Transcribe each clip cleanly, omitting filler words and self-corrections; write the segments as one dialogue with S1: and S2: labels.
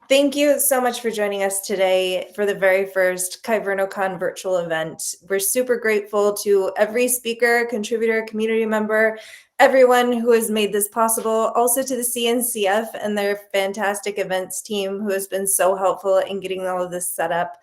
S1: Thank you so much for joining us today for the very first KyvernoCon virtual event. We're super grateful to every speaker, contributor, community member, everyone who has made this possible, also to the CNCF and their fantastic events team who has been so helpful in getting all of this set up.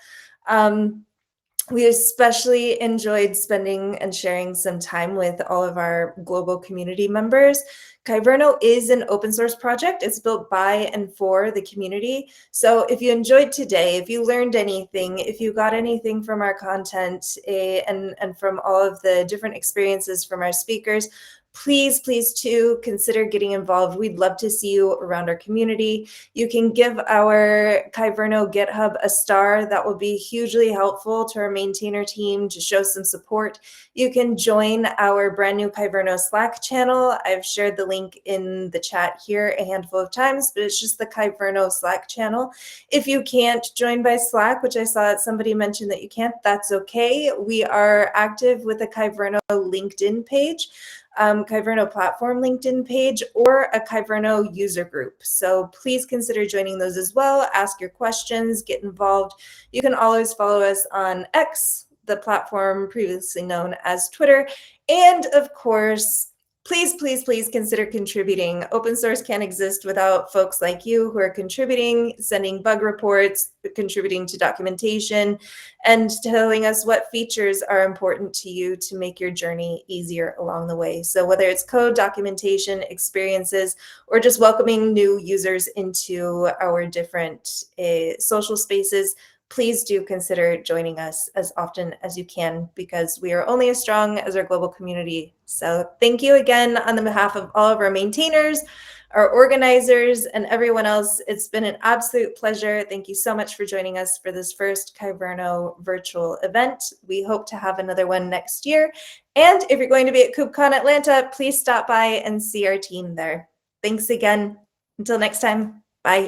S1: We especially enjoyed spending and sharing some time with all of our global community members. Kyverno is an open source project. It's built by and for the community. So if you enjoyed today, if you learned anything, if you got anything from our content and from all of the different experiences from our speakers, please too consider getting involved. We'd love to see you around our community. You can give our Kyverno GitHub a star. That will be hugely helpful to our maintainer team to show some support. You can join our brand new Kyverno Slack channel. I've shared the link in the chat here a handful of times, but it's just the Kyverno Slack channel. If you can't join by Slack, which I saw that somebody mentioned that you can't, that's okay. We are active with a Kyverno LinkedIn page. Kyverno platform LinkedIn page, or a Kyverno user group. So please consider joining those as well. Ask your questions, get involved. You can always follow us on X, the platform previously known as Twitter. And of course, please consider contributing. Open source can't exist without folks like you who are contributing, sending bug reports, contributing to documentation, and telling us what features are important to you to make your journey easier along the way. So whether it's code, documentation, experiences, or just welcoming new users into our different social spaces, please do consider joining us as often as you can, because we are only as strong as our global community. So thank you again on the behalf of all of our maintainers, our organizers, and everyone else. It's been an absolute pleasure. Thank you so much for joining us for this first Kyverno virtual event. We hope to have another one next year. And if you're going to be at KubeCon Atlanta, please stop by and see our team there. Thanks again. Until next time, bye.